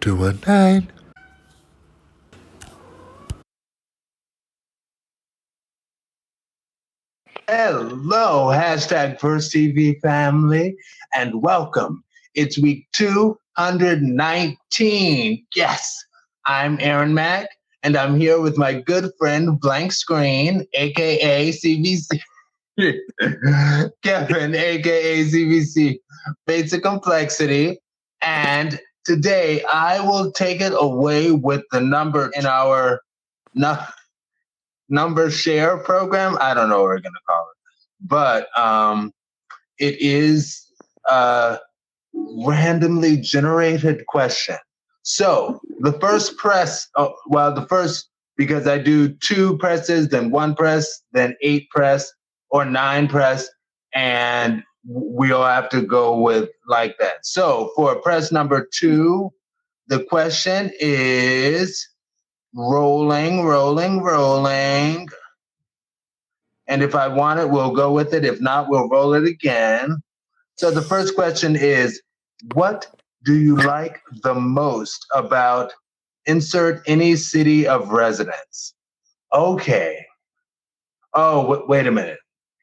219. Hello, hashtag First TV family, and welcome. It's week 219. Yes, I'm Aaron Mack, and I'm here with my good friend Blank Screen, aka CVC. Kevin, aka CVC, Basic Complexity. And today I will take it away with the number in our number share program. I don't know what we're going to call it, but it is a randomly generated question. So the first press, because I do 2 presses, then 1 press, then 8 press, or 9 press, and we'll have to go with like that. So for press number 2, the question is rolling, rolling, rolling. And if I want it, we'll go with it. If not, we'll roll it again. So the first question is, what do you like the most about insert any city of residence? Okay. Oh, wait a minute.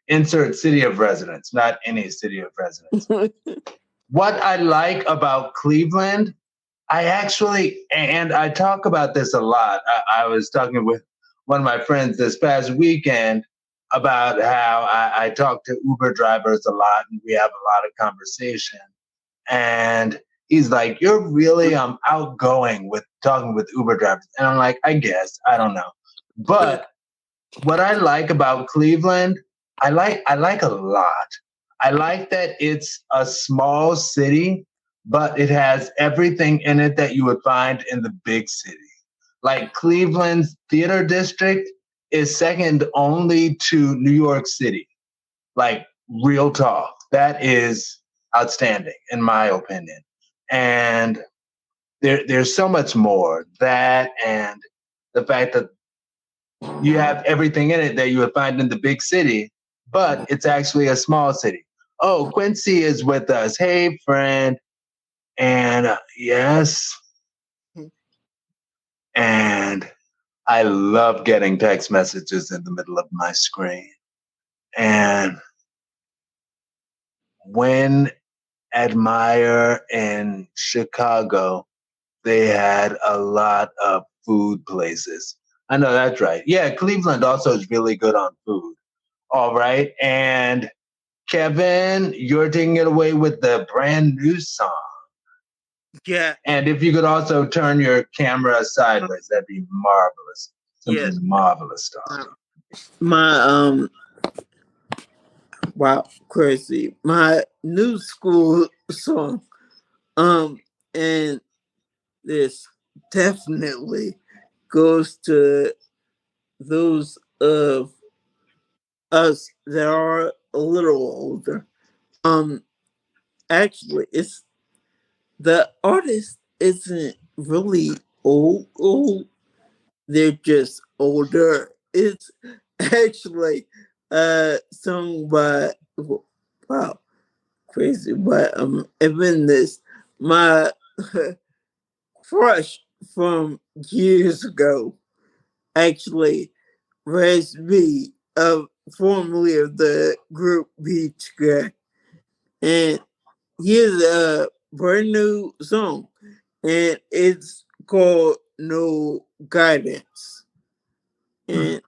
Insert city of residence, not any city of residence. What I like about Cleveland, and I talk about this a lot. I was talking with one of my friends this past weekend about how I talk to Uber drivers a lot and we have a lot of conversation. And he's like, "You're really outgoing with talking with Uber drivers." And I'm like, "I guess, I don't know." But what I like about Cleveland, I like a lot. I like that it's a small city, but it has everything in it that you would find in the big city. Like Cleveland's theater district is second only to New York City. Like real talk. That is outstanding in my opinion. And there's so much more. That and the fact that you have everything in it that you would find in the big city, but it's actually a small city. Oh, Quincy is with us. Hey, friend. And yes, and I love getting text messages in the middle of my screen. And when Admire in Chicago, they had a lot of food places. I know that's right. Yeah, Cleveland also is really good on food. All right. And Kevin, you're taking it away with the brand new song. Yeah. And if you could also turn your camera sideways, that'd be marvelous. Something marvelous, dog. Wow, crazy. My new school song. And this definitely goes to those of us that are a little older. Actually, it's the artist isn't really old. They're just older. It's actually sung by wow, crazy. But even this, my crush from years ago, actually, Res B, formerly of the group Beach Guy, and he has a brand new song, and it's called No Guidance. And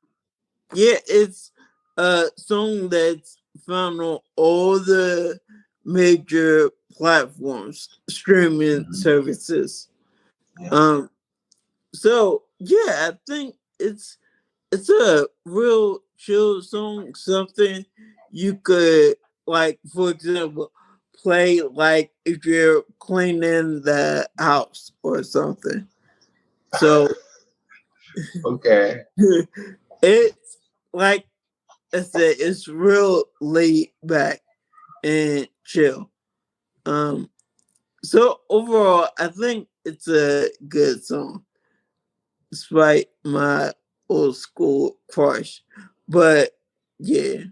yeah, it's a song that's found on all the major platforms, streaming services. So yeah, I think it's a real chill song, something you could, like, for example, play like if you're cleaning the house or something. So okay. It's like I said, it's real laid back and chill. So overall, I think it's a good song, despite my old school crush. But yeah,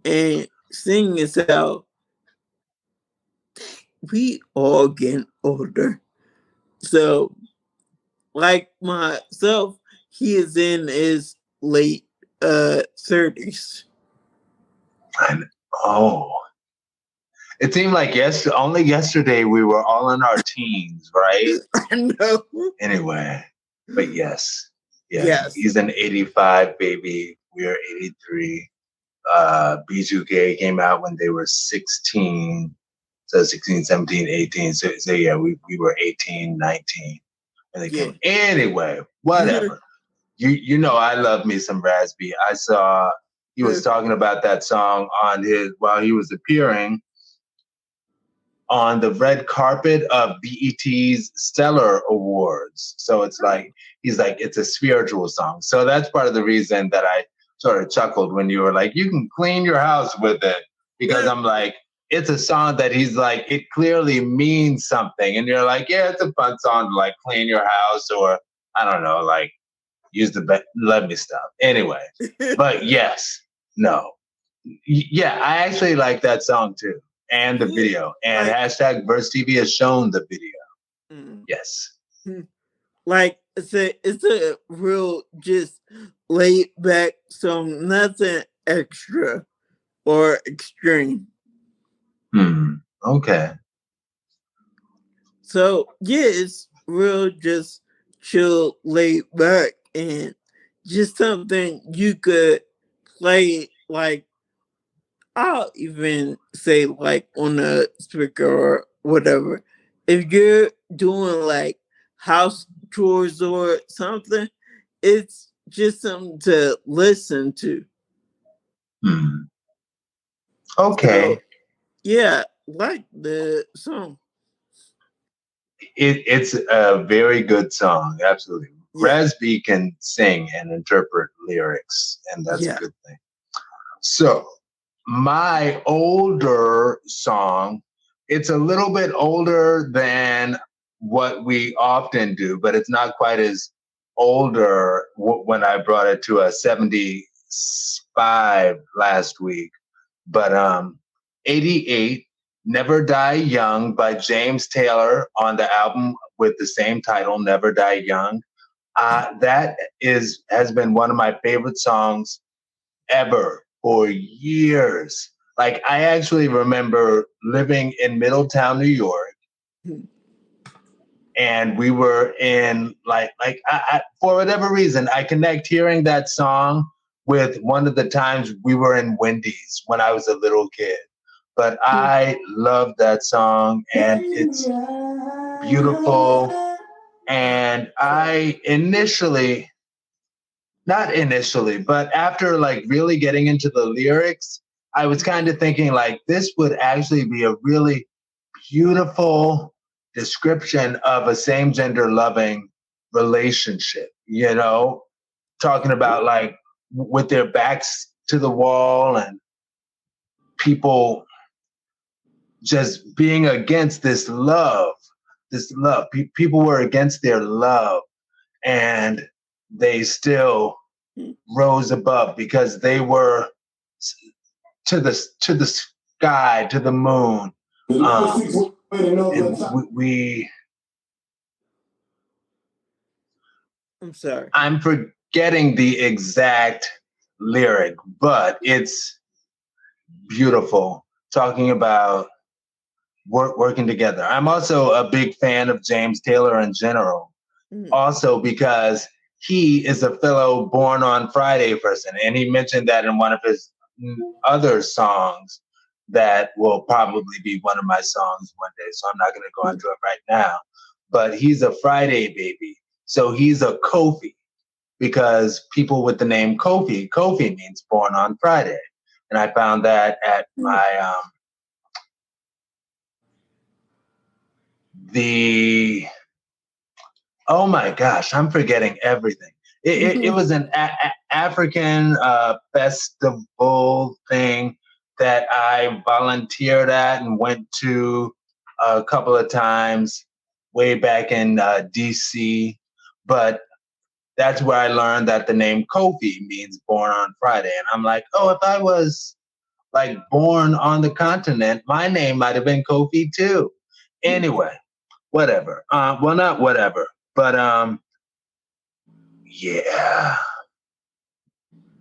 and seeing as how we all getting older, So, like myself, he is in his late 30s. Oh, it seemed like only yesterday we were all in our teens, right? I know. Anyway, but yes, Yes. he's an 85 baby. We are 83. B2K came out when they were 16. So 16, 17, 18. So yeah, we were 18, 19 when they came. Anyway, whatever. You know I love me some Raz B. I saw he was talking about that song while he was appearing on the red carpet of BET's Stellar Awards. So it's like he's like it's a spiritual song. So that's part of the reason that I sort of chuckled when you were like, you can clean your house with it, because I'm like, it's a song that he's like, it clearly means something, and you're like, yeah, it's a fun song to like clean your house, or I don't know, like use the let me stop anyway. But yes, no, yeah, I actually like that song too, and the video, and hashtag Verse TV has shown the video. Yes, like it's a real just laid back song, nothing extra or extreme. Okay. So yeah, it's real just chill, laid back, and just something you could play like I'll even say like on a speaker or whatever. If you're doing like house chores or something, it's just something to listen to. Okay. So, yeah, like the song. It's a very good song, absolutely. Raz B can sing and interpret lyrics, and that's a good thing. So my older song, it's a little bit older than what we often do, but it's not quite as older when I brought it to a 75 last week. But 88, Never Die Young by James Taylor on the album with the same title, Never Die Young. That has been one of my favorite songs ever for years. Like I actually remember living in Middletown, New York, and we were in I for whatever reason, I connect hearing that song with one of the times we were in Wendy's when I was a little kid. But I love that song, and it's beautiful. And I not initially, but after like really getting into the lyrics, I was kind of thinking like this would actually be a really beautiful description of a same gender loving relationship, you know, talking about like with their backs to the wall and people just being against this love. People were against their love, and they still rose above because they were to the sky, to the moon. I'm sorry. I'm forgetting the exact lyric, but it's beautiful, talking about working together. I'm also a big fan of James Taylor in general, also because he is a fellow Born on Friday person, and he mentioned that in one of his other songs that will probably be one of my songs one day, so I'm not going to go into it right now. But he's a Friday baby, so he's a Kofi, because people with the name Kofi means born on Friday. And I found that at my oh my gosh, I'm forgetting everything. It was an African festival thing that I volunteered at and went to a couple of times way back in DC. But that's where I learned that the name Kofi means born on Friday. And I'm like, oh, if I was like born on the continent, my name might have been Kofi too. Anyway, whatever. Well, not whatever, but yeah,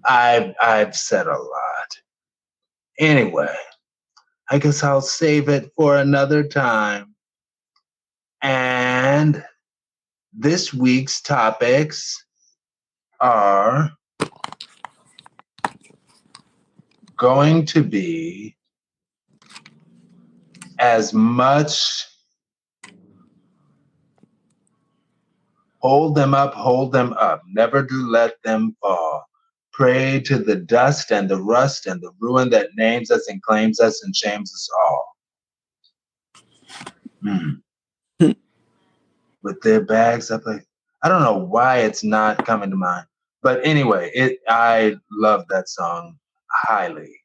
I've said a lot. Anyway, I guess I'll save it for another time. And this week's topics are going to be as much hold them up, never do let them fall. Pray to the dust and the rust and the ruin that names us and claims us and shames us all. With their bags up, like, I don't know why it's not coming to mind. But anyway, I love that song highly.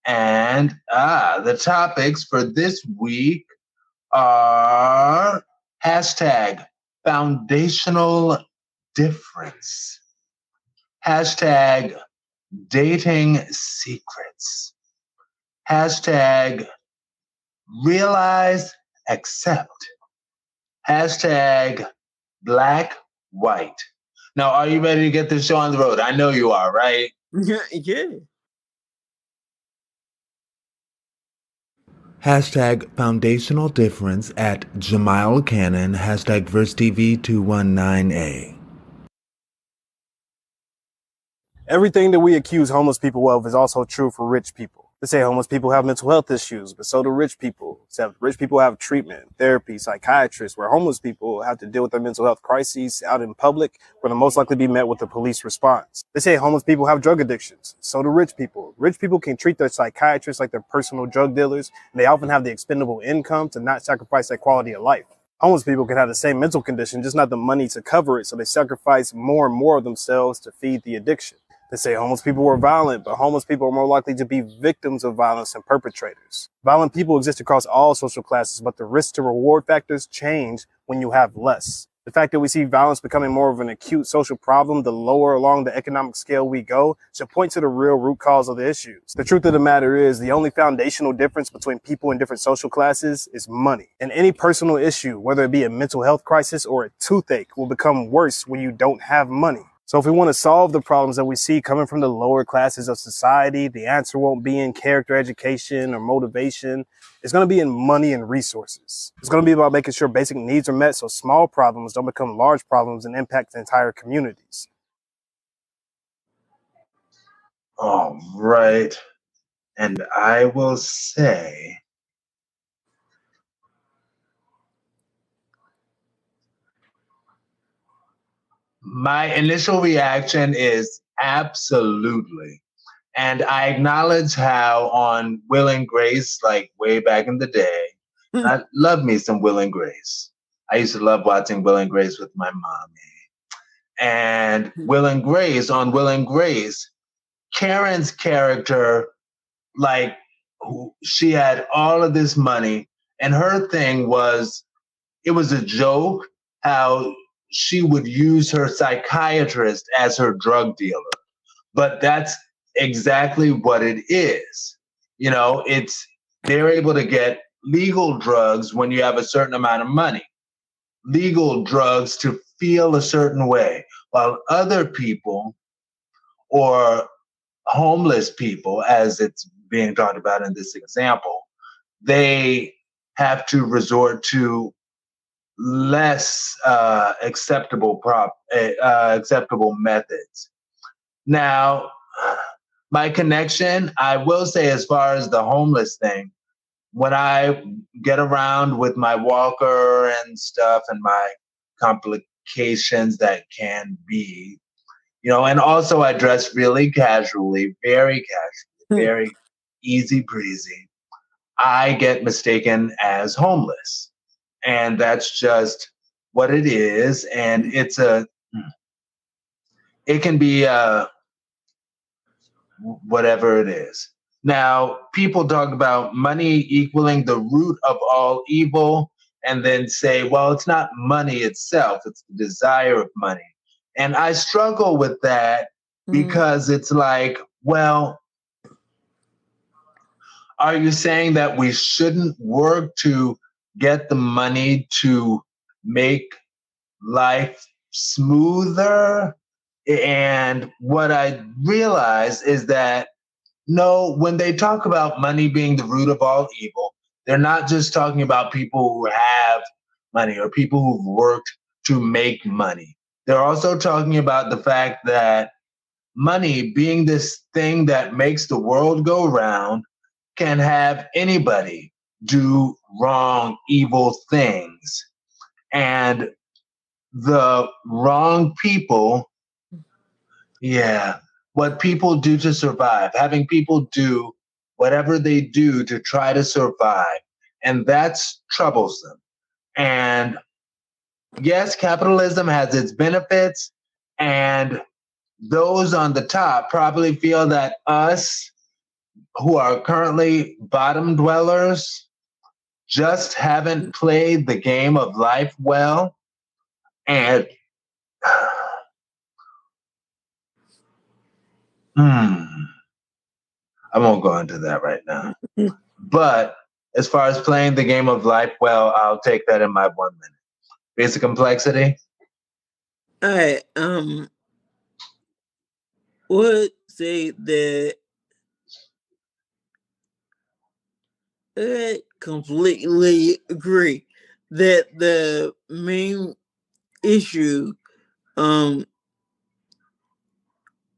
And the topics for this week are hashtag foundational difference, hashtag dating secrets, hashtag realize, accept, hashtag black, white. Now, are you ready to get this show on the road? I know you are, right? Yeah. Hashtag foundational difference at Jamile Cannon, hashtag VerseTV219A. Everything that we accuse homeless people of is also true for rich people. They say homeless people have mental health issues, but so do rich people. Except rich people have treatment, therapy, psychiatrists, where homeless people have to deal with their mental health crises out in public, where they'll most likely be met with a police response. They say homeless people have drug addictions. So do rich people. Rich people can treat their psychiatrists like their personal drug dealers, and they often have the expendable income to not sacrifice their quality of life. Homeless people can have the same mental condition, just not the money to cover it, so they sacrifice more and more of themselves to feed the addiction. They say homeless people were violent, but homeless people are more likely to be victims of violence than perpetrators. Violent people exist across all social classes, but the risk to reward factors change when you have less. The fact that we see violence becoming more of an acute social problem the lower along the economic scale we go should point to the real root cause of the issues. The truth of the matter is the only foundational difference between people in different social classes is money. And any personal issue, whether it be a mental health crisis or a toothache, will become worse when you don't have money. So if we want to solve the problems that we see coming from the lower classes of society, the answer won't be in character education or motivation. It's going to be in money and resources. It's going to be about making sure basic needs are met so small problems don't become large problems and impact entire communities. All right. And I will say, my initial reaction is absolutely. And I acknowledge how on Will and Grace, like way back in the day, I love me some Will and Grace. I used to love watching Will and Grace with my mommy. And Will and Grace, on Will and Grace, Karen's character, like, she had all of this money, and her thing was, it was a joke how she would use her psychiatrist as her drug dealer. But that's exactly what it is. You know, they're able to get legal drugs when you have a certain amount of money, legal drugs to feel a certain way, while other people or homeless people, as it's being talked about in this example, they have to resort to less acceptable methods. Now, my connection, I will say, as far as the homeless thing, when I get around with my walker and stuff and my complications that can be, you know, and also I dress really casually, very casually, very easy breezy, I get mistaken as homeless. And that's just what it is. And it can be whatever it is. Now, people talk about money equaling the root of all evil and then say, well, it's not money itself, it's the desire of money. And I struggle with that because it's like, well, are you saying that we shouldn't work to get the money to make life smoother. And what I realize is that no, when they talk about money being the root of all evil, they're not just talking about people who have money or people who've worked to make money. They're also talking about the fact that money, being this thing that makes the world go round, can have anybody do wrong, evil things. And the wrong people, yeah, what people do to survive, having people do whatever they do to try to survive. And that's troublesome. And yes, capitalism has its benefits, and those on the top probably feel that us who are currently bottom dwellers just haven't played the game of life well. And I won't go into that right now. But as far as playing the game of life well, I'll take that in my 1 minute. Basic complexity. I would say that I completely agree that the main issue,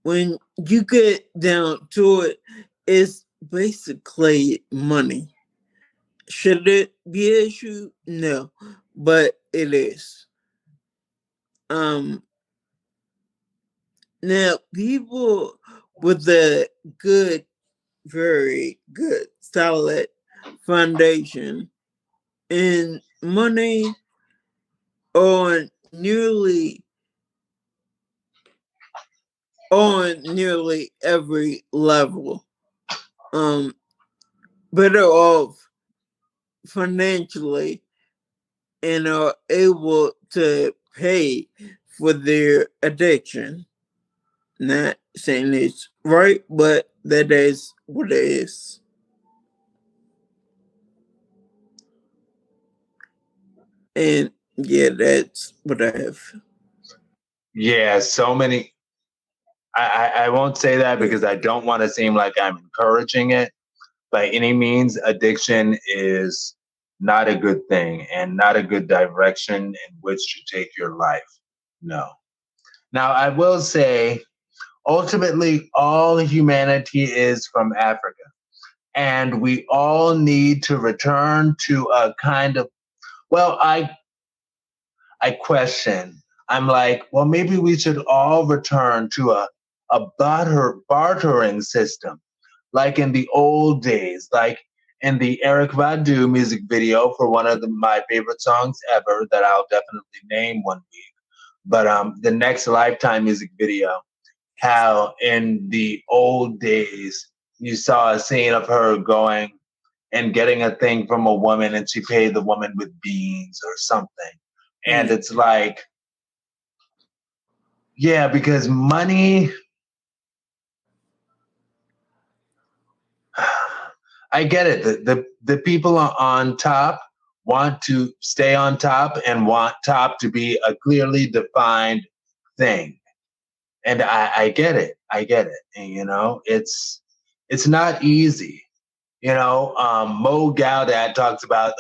when you get down to it, is basically money. Should it be an issue? No, but it is. Now people with a good, very good, solid foundation and money on nearly every level, better off financially and are able to pay for their addiction. Not saying it's right, but that is what it is. And yeah, that's what I have. Yeah, so many. I won't say that because I don't want to seem like I'm encouraging it. By any means, addiction is not a good thing and not a good direction in which to take your life. No. Now, I will say, ultimately, all humanity is from Africa. And we all need to return to a kind of, well, I question. I'm like, well, maybe we should all return to a bartering system, like in the old days, like in the Eric Badu music video for one of my favorite songs ever that I'll definitely name one week. But the Next Lifetime music video, how in the old days you saw a scene of her going and getting a thing from a woman and she paid the woman with beans or something. And it's like, yeah, because money, I get it. The people on top want to stay on top and want top to be a clearly defined thing. And I get it. I get it. And, you know, it's not easy. You know, Mo Gaudat talks about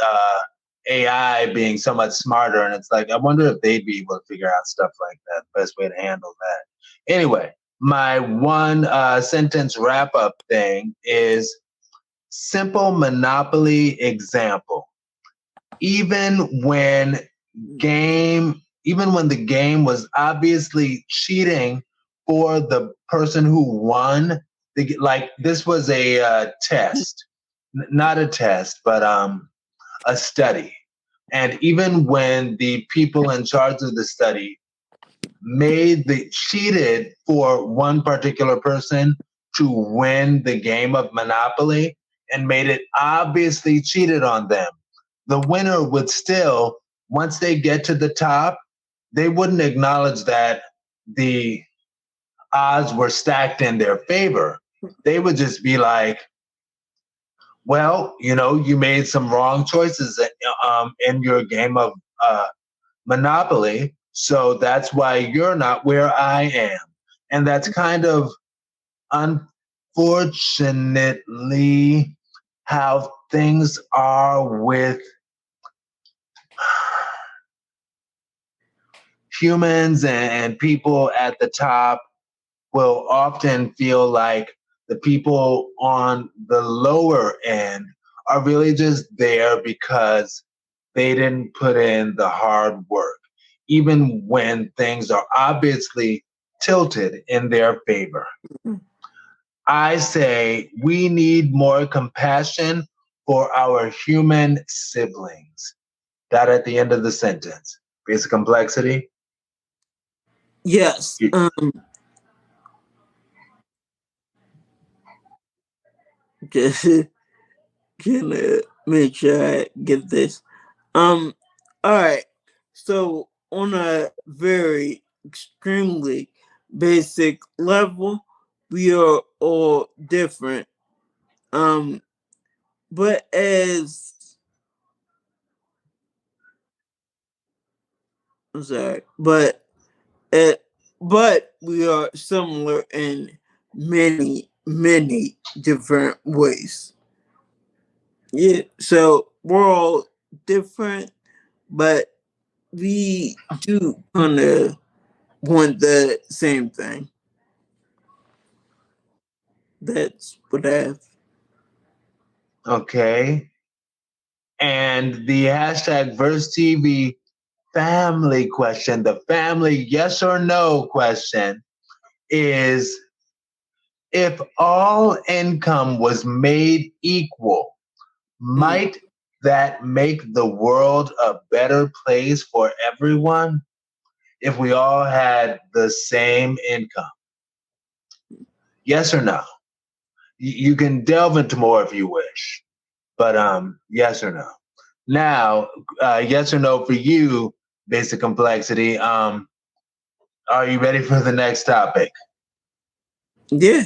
AI being so much smarter. And it's like, I wonder if they'd be able to figure out stuff like that, the best way to handle that. Anyway, my one sentence wrap up thing is simple Monopoly example. Even when the game was obviously cheating for the person who won, like this was a test, not a test, but a study. And even when the people in charge of the study cheated for one particular person to win the game of Monopoly and made it obviously cheated on them, the winner would still, once they get to the top, they wouldn't acknowledge that the odds were stacked in their favor. They would just be like, Well, you made some wrong choices in your game of Monopoly. So that's why you're not where I am. And that's kind of unfortunately how things are with humans and people at the top will often feel like the people on the lower end are really just there because they didn't put in the hard work, even when things are obviously tilted in their favor. I say we need more compassion for our human siblings. That at the end of the sentence. Basic complexity. Yes. Just gonna make sure I get this. All right. So on a very extremely basic level, we are all different. But I'm sorry, uh, but we are similar in many, many different ways. Yeah. So we're all different, but we do kind of want the same thing. That's what I have. Okay. And the hashtag Verse TV family question, the family yes or no question is if all income was made equal, might that make the world a better place for everyone if we all had the same income? Yes or no? You can delve into more if you wish, but yes or no. Now, yes or no for you, basic complexity. Are you ready for the next topic? Yeah.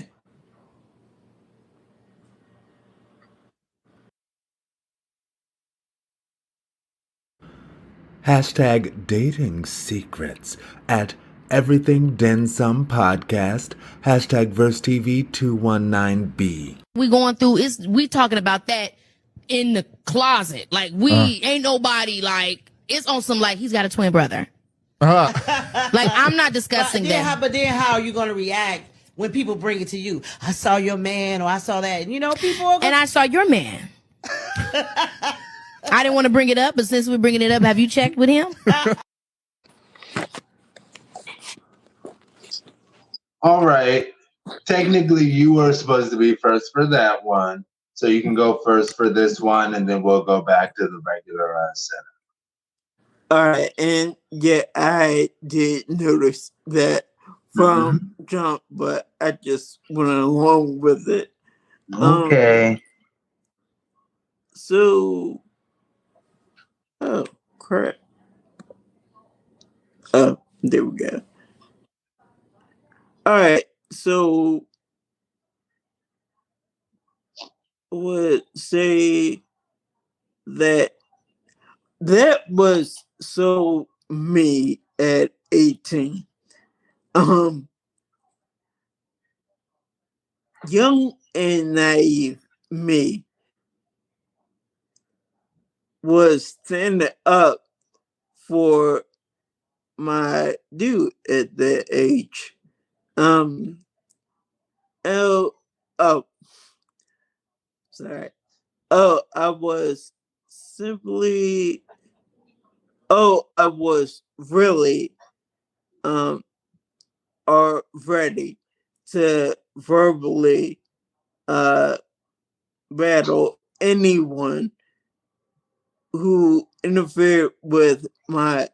Hashtag dating secrets at Everything Den Some Podcast. Hashtag VerseTV219B. We going through is we talking about that in the closet. Like we ain't nobody like it's on some like he's got a twin brother. Like I'm not discussing that. But then how are you gonna react when people bring it to you? I saw your man or I saw that. People are And I saw your man. I didn't want to bring it up, but since we're bringing it up, have you checked with him? All right. Technically, you were supposed to be first for that one. So you can go first for this one, and then we'll go back to the regular setup. All right. And yeah, I did notice that from jump, but I just went along with it. Okay. So, oh crap. Oh, there we go. All right. So, would say that was so me at 18. Young and naive me was standing up for my dude at that age. Oh, oh, sorry. Oh, I was simply, I was really, are ready to verbally, battle anyone who interfered with my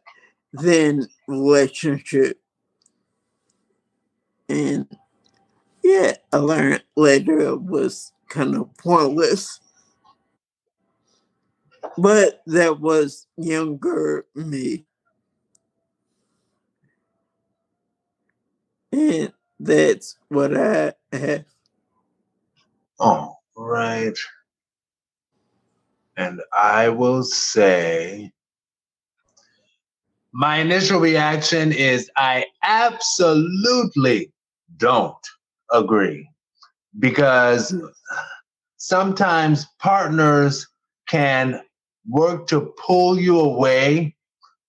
then relationship. And yeah, I learned later it was kind of pointless. But that was younger me. And that's what I have. All right. And I will say, my initial reaction is I absolutely don't agree, because sometimes partners can work to pull you away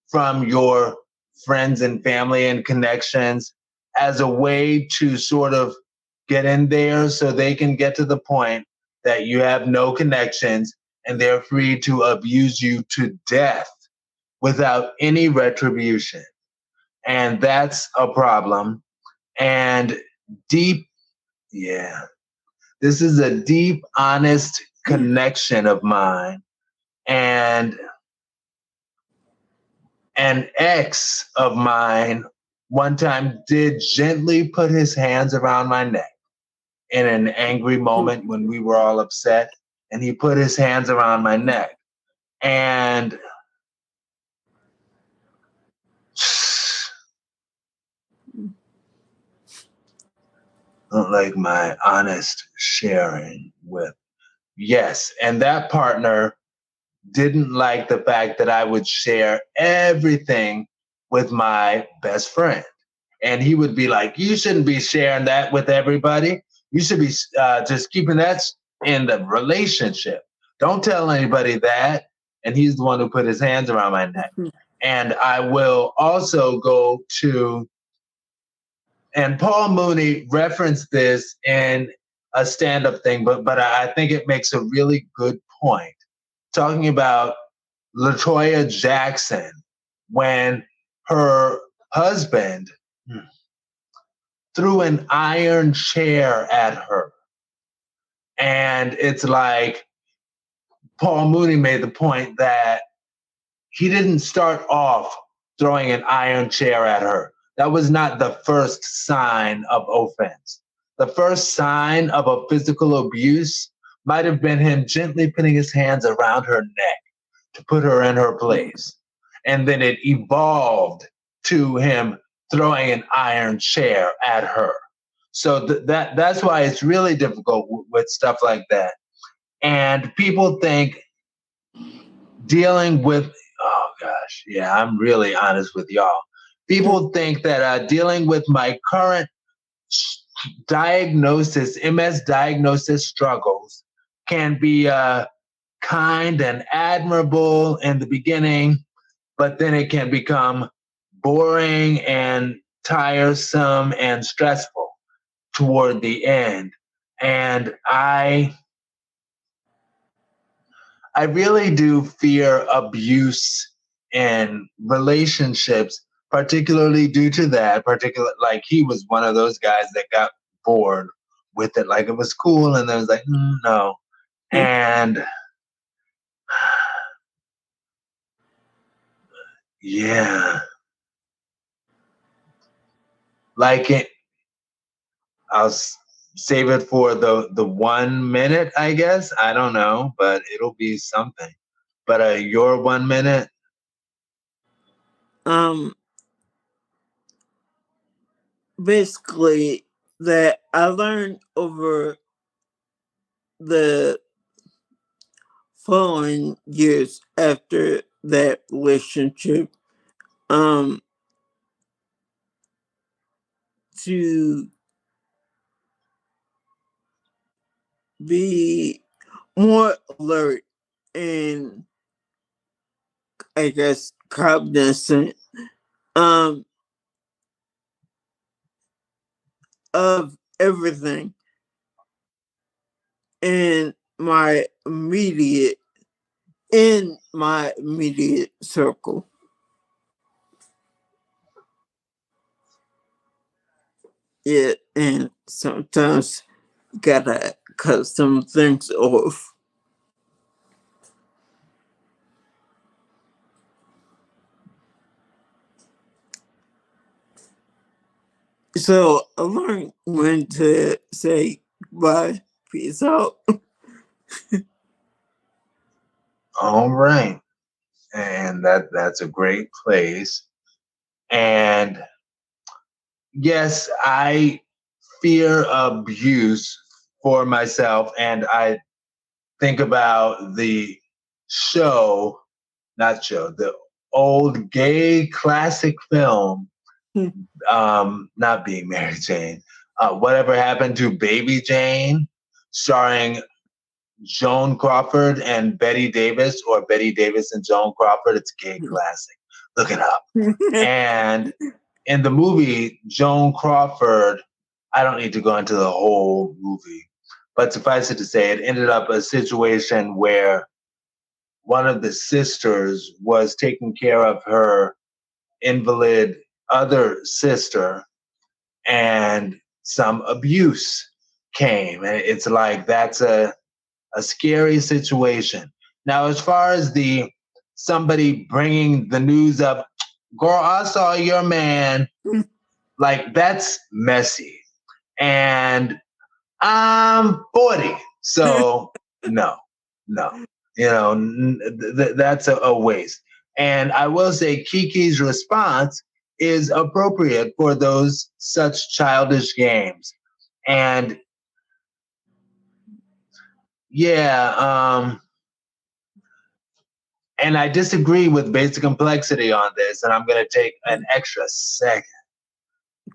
from your friends and family and connections as a way to sort of get in there so they can get to the point that you have no connections and they're free to abuse you to death without any retribution. And that's a problem. And deep, yeah, this is a deep, honest connection of mine. And an ex of mine one time did gently put his hands around my neck in an angry moment when we were all upset. And he put his hands around my neck. And don't like my honest sharing with. Yes. And that partner didn't like the fact that I would share everything with my best friend. And he would be like, you shouldn't be sharing that with everybody. You should be just keeping that in the relationship. Don't tell anybody that. And he's the one who put his hands around my neck. And I will also go to, and Paul Mooney referenced this in a stand-up thing, but I think it makes a really good point, talking about LaToya Jackson when her husband threw an iron chair at her. And it's like Paul Mooney made the point that he didn't start off throwing an iron chair at her. That was not the first sign of offense. The first sign of a physical abuse might have been him gently putting his hands around her neck to put her in her place. And then it evolved to him throwing an iron chair at her. So that's why it's really difficult with stuff like that. And people think dealing with, oh gosh, yeah, I'm really honest with y'all. People think that dealing with my current diagnosis, MS diagnosis struggles, can be kind and admirable in the beginning, but then it can become boring and tiresome and stressful toward the end. And I really do fear abuse in relationships, particularly due to that. Like he was one of those guys that got bored with it, like it was cool, and then was like, no. And yeah, like it. I'll save it for the 1 minute, I guess. I don't know, but it'll be something. But your 1 minute. Basically, that I learned over the following years after that relationship, to be more alert and, I guess, cognizant of everything in my immediate circle. Yeah, and sometimes gotta cut some things off. So I learned when to say bye, peace out. All right. And that's a great place. And yes, I fear abuse for myself, and I think about the the old gay classic film, not Being Mary Jane, Whatever Happened to Baby Jane, starring Joan Crawford and Betty Davis, or Betty Davis and Joan Crawford. It's a gay classic. Look it up. And in the movie, Joan Crawford, I don't need to go into the whole movie, but suffice it to say, it ended up a situation where one of the sisters was taking care of her invalid other sister, and some abuse came. And it's like, that's a scary situation. Now, as far as somebody bringing the news up, girl, I saw your man, like, that's messy. And I'm 40, so no, that's a waste. And I will say Kiki's response is appropriate for those such childish games. And and I disagree with Basic Complexity on this, and I'm going to take an extra second.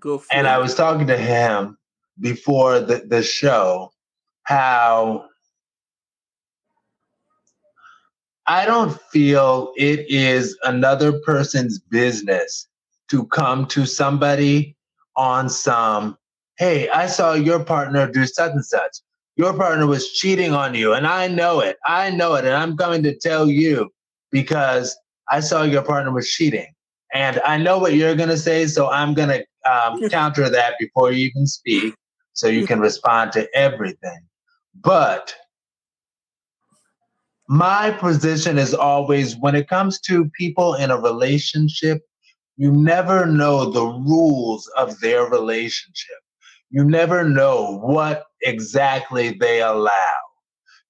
Go for and it. I was talking to him before the show, how I don't feel it is another person's business to come to somebody on some, hey, I saw your partner do such and such. Your partner was cheating on you, and I know it, and I'm coming to tell you because I saw your partner was cheating. And I know what you're going to say, so I'm going to counter that before you even speak, so you can respond to everything. But my position is always, when it comes to people in a relationship, you never know the rules of their relationship. You never know what exactly they allow.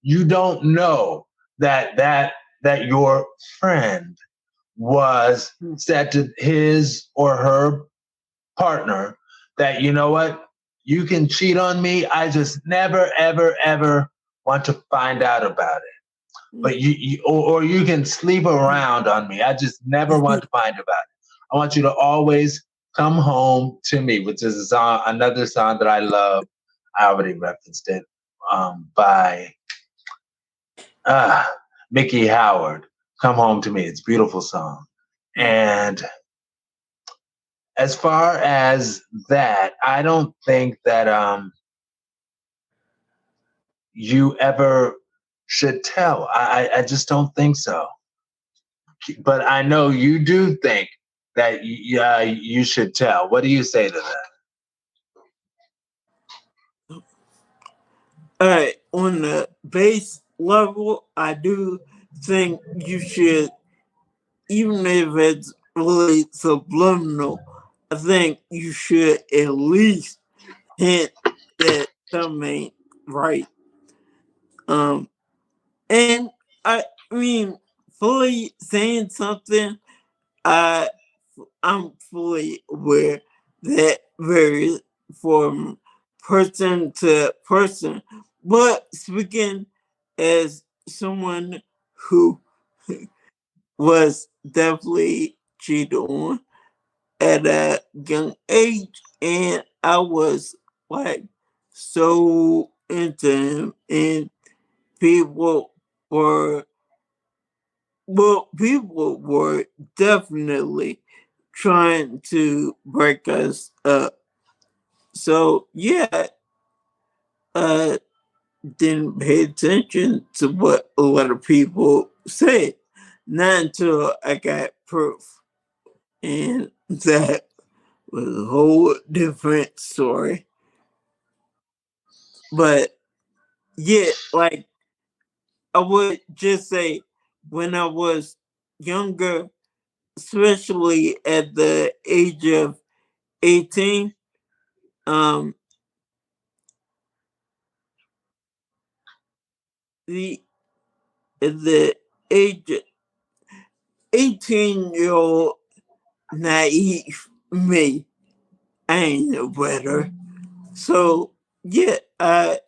You don't know that your friend was said to his or her partner that, you know what, you can cheat on me. I just never, ever, ever want to find out about it. But or you can sleep around on me. I just never want to find about it. I want you to always come home to me, which is a song, another song that I love. I already referenced it, by Mickey Howard. Come Home to Me. It's a beautiful song. And as far as that, I don't think that you ever should tell. I just don't think so. But I know you do think that you should tell. What do you say to that? All right, on the base level, I do think you should, even if it's really subliminal, I think you should at least hint that something ain't right. And I mean, fully saying something, I'm fully aware that varies from person to person. But speaking as someone who was definitely cheated on at a young age, and I was like so into him, and people were definitely trying to break us up. So yeah, didn't pay attention to what a lot of people said. Not until I got proof. And that was a whole different story. But yeah, like I would just say, when I was younger, especially at the age of 18, the age 18-year-old naive me, I ain't no better. So yeah, I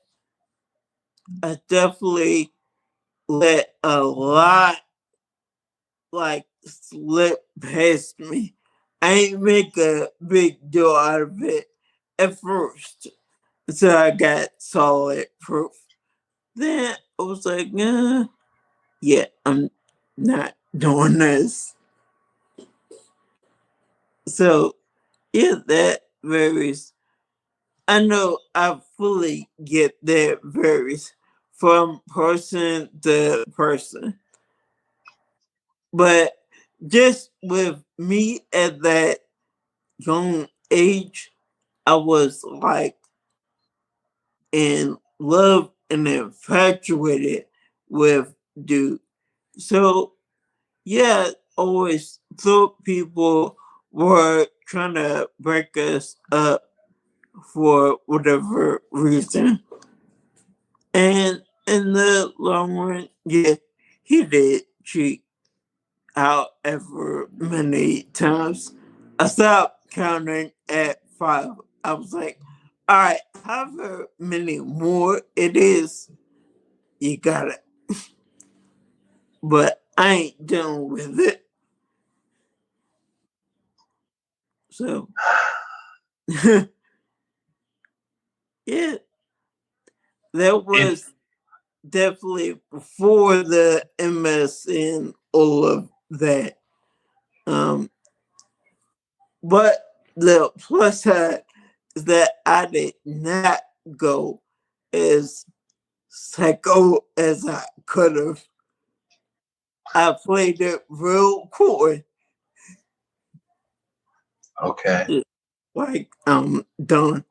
definitely let a lot like slip past me. I ain't make a big deal out of it at first. So I got solid proof. Then I was like, yeah, I'm not doing this. So yeah, that varies. I know I fully get that varies from person to person. But just with me at that young age, I was like in love and infatuated with dude. So yeah, always thought people were trying to break us up for whatever reason. And in the long run, yeah, he did cheat however many times. I stopped counting at 5. I was like, all right, however many more it is, you got it. But I ain't dealing with it. So, yeah, that was definitely before the MS and all of that. But the plus side is that I did not go as psycho as I could have. I played it real cool. Okay. Like I'm done.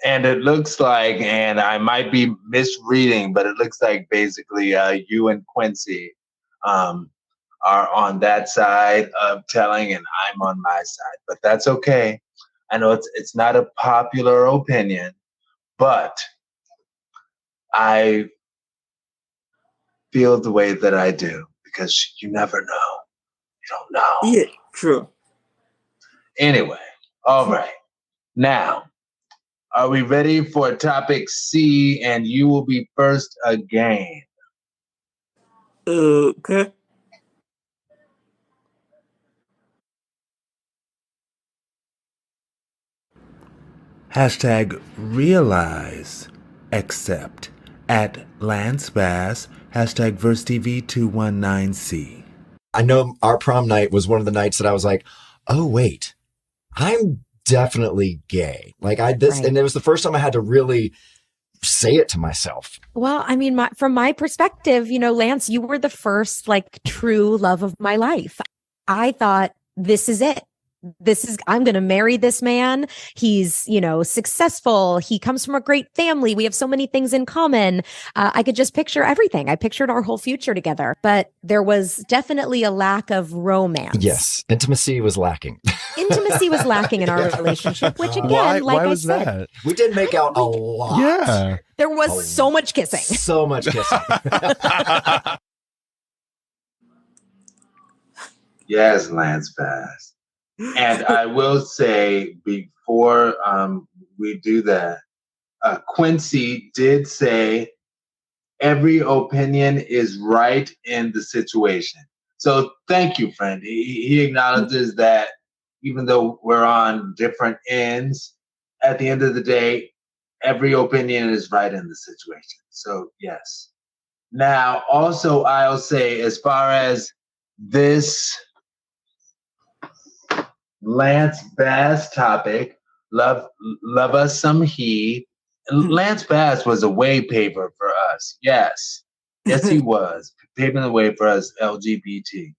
And it looks like, and I might be misreading, but it looks like basically you and Quincy are on that side of telling, and I'm on my side. But that's okay. I know it's not a popular opinion, but I feel the way that I do because you never know. You don't know. Yeah, true. Anyway, all right. Now, are we ready for topic C? And you will be first again. Okay. Hashtag realize, accept at Lance Bass, hashtag VerseTV219C. I know our prom night was one of the nights that I was like, oh, wait, I'm definitely gay. Like Right. and it was the first time I had to really say it to myself. Well, I mean, from my perspective, Lance, you were the first like true love of my life. I thought, this is it. I'm going to marry this man. He's, successful. He comes from a great family. We have so many things in common. I could just picture everything. I pictured our whole future together, but there was definitely a lack of romance. Yes. Intimacy was lacking. Intimacy was lacking in our relationship, which again, why I was said, that? We did make out a lot. Yeah. there was so much kissing. So much kissing. Yes, Lance Bass. And I will say before we do that, Quincy did say every opinion is right in the situation. So thank you, friend. He acknowledges that even though we're on different ends, at the end of the day, every opinion is right in the situation. So yes. Now, also, I'll say as far as this Lance Bass topic, love us some he. Lance Bass was a way paver for us. Yes, he was paving the way for us LGBT.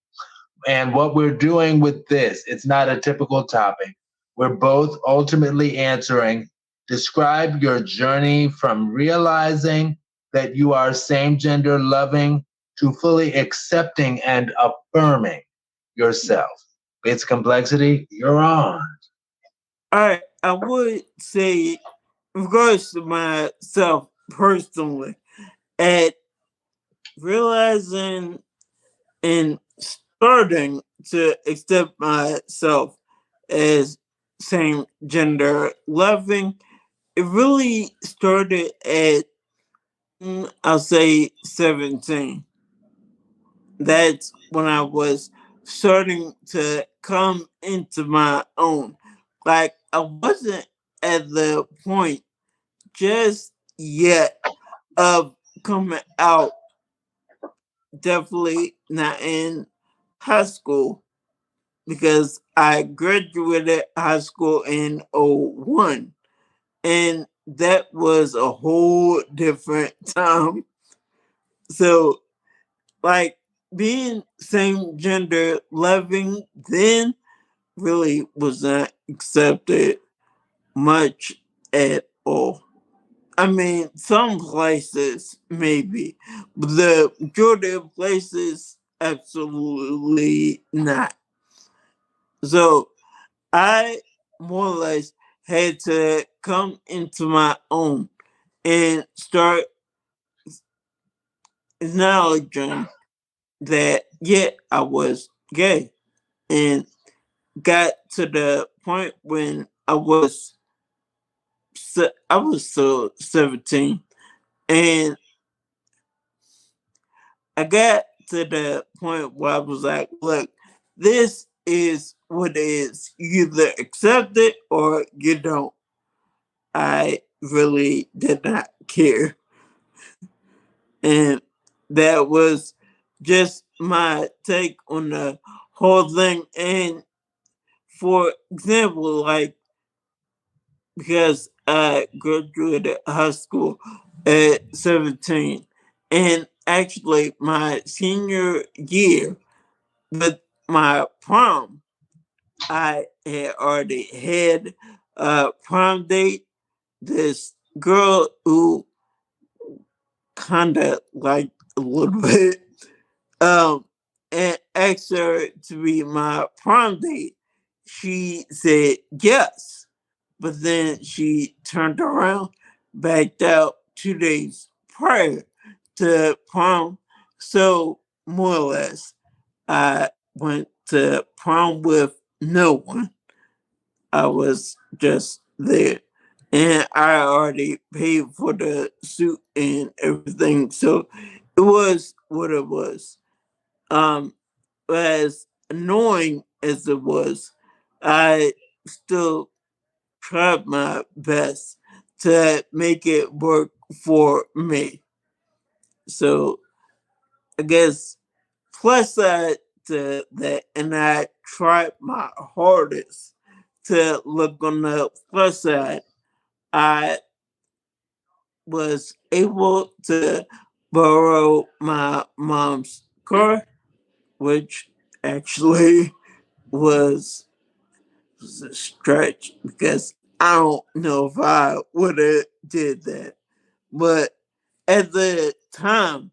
And what we're doing with this, it's not a typical topic. We're both ultimately answering. Describe your journey from realizing that you are same gender loving to fully accepting and affirming yourself. It's complexity. You're on. I would say, of course, myself personally, at realizing and starting to accept myself as same gender loving, it really started at, I'll say 17. That's when I was starting to come into my own. Like, I wasn't at the point just yet of coming out. Definitely not in high school, because I graduated high school in 01, and that was a whole different time. So, like, being same gender loving then really was not accepted much at all. I mean, some places maybe, but the majority of places absolutely not. So I more or less had to come into my own and start acknowledging that, yeah, I was gay, and got to the point when I was still 17, and I got to the point where I was like, look, this is what it is. You either accept it or you don't. I really did not care. And that was just my take on the whole thing. And for example, like, because I graduated high school at 17, and actually my senior year with my prom, I had already had a prom date. This girl who kind of liked a little bit, and asked her to be my prom date. She said yes, but then she turned around, backed out 2 days prior to prom. So more or less, I went to prom with no one. I was just there. And I already paid for the suit and everything. So it was what it was. As annoying as it was, I still tried my best to make it work for me. So I guess plus side to that, and I tried my hardest to look on the plus side. I was able to borrow my mom's car, which actually was a stretch, because I don't know if I would have did that. But at the time,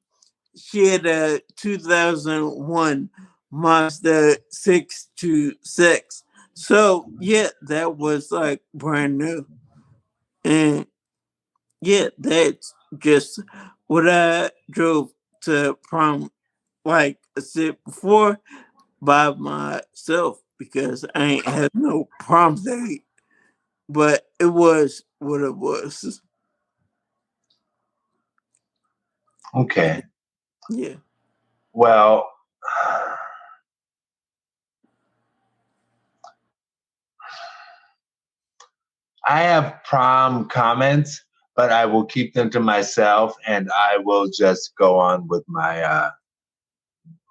she had a 2001 Mazda 626. So yeah, that was like brand new. And yeah, that's just what I drove to prom, like I said before, by myself, because I ain't had no prom date. But it was what it was. Okay. Yeah. Well, I have prom comments, but I will keep them to myself, and I will just go on with my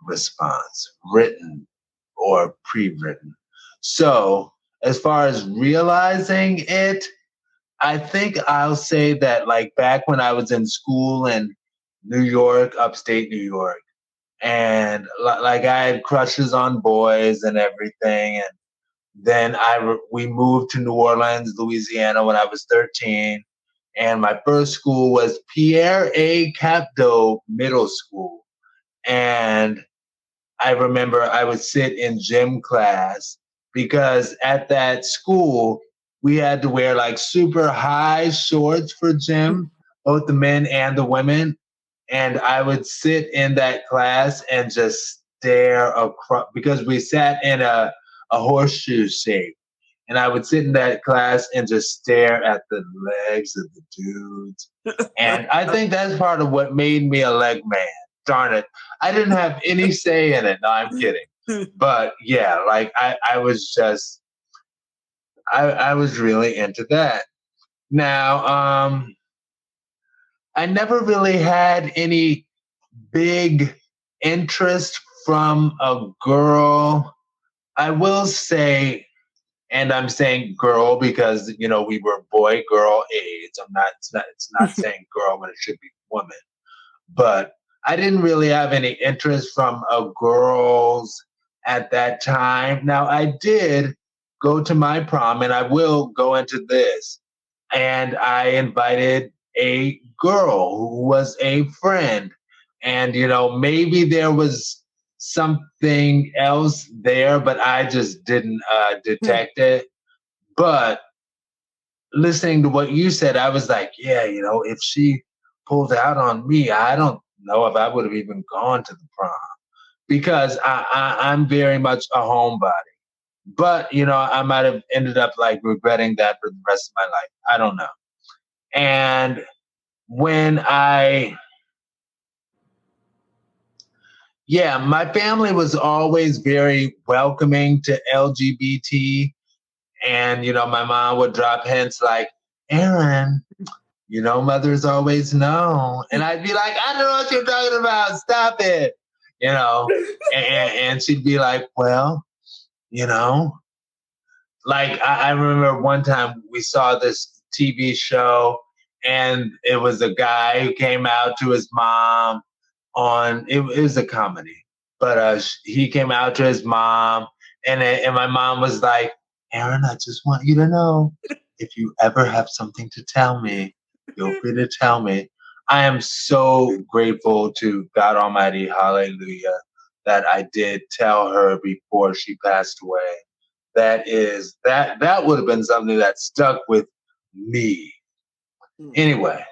response, written or pre-written. So as far as realizing it, I think I'll say that, like, back when I was in school in New York, upstate New York, and like I had crushes on boys and everything, and then we moved to New Orleans, Louisiana when I was 13, and my first school was Pierre A. Capdeau Middle School. And I remember I would sit in gym class, because at that school, we had to wear like super high shorts for gym, both the men and the women. And I would sit in that class and just stare across, because we sat in a horseshoe shape. And I would sit in that class and just stare at the legs of the dudes. And I think that's part of what made me a leg man. Darn it. I didn't have any say in it. No, I'm kidding. But yeah, like I was just, I was really into that. Now, I never really had any big interest from a girl. I will say, and I'm saying girl because we were boy girl age. It's not saying girl when it should be woman. But I didn't really have any interest from girls at that time. Now I did go to my prom, and I will go into this. And I invited a girl who was a friend. And, maybe there was something else there, but I just didn't detect it. But listening to what you said, I was like, yeah, if she pulled out on me, I don't know if I would have even gone to the prom because I'm very much a homebody. But, I might have ended up like regretting that for the rest of my life. I don't know. And when my family was always very welcoming to LGBT. And, my mom would drop hints like, Aaron, mothers always know. And I'd be like, I don't know what you're talking about. Stop it. And she'd be like, well, like I remember one time we saw this TV show and it was a guy who came out to his mom it was a comedy, but he came out to his mom and my mom was like, Aaron, I just want you to know if you ever have something to tell me, feel free to tell me. I am so grateful to God Almighty, hallelujah, that I did tell her before she passed away. That would have been something that stuck with me. Anyway,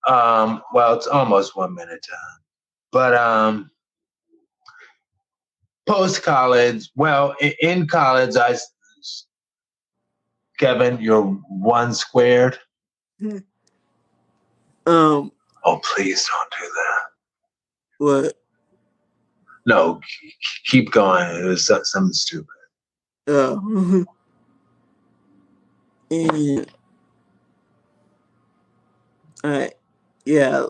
well, it's almost 1 minute time. But post-college, well, in college, Kevin, you're 1 squared. Oh, please don't do that. What? No, keep going. It was something stupid. And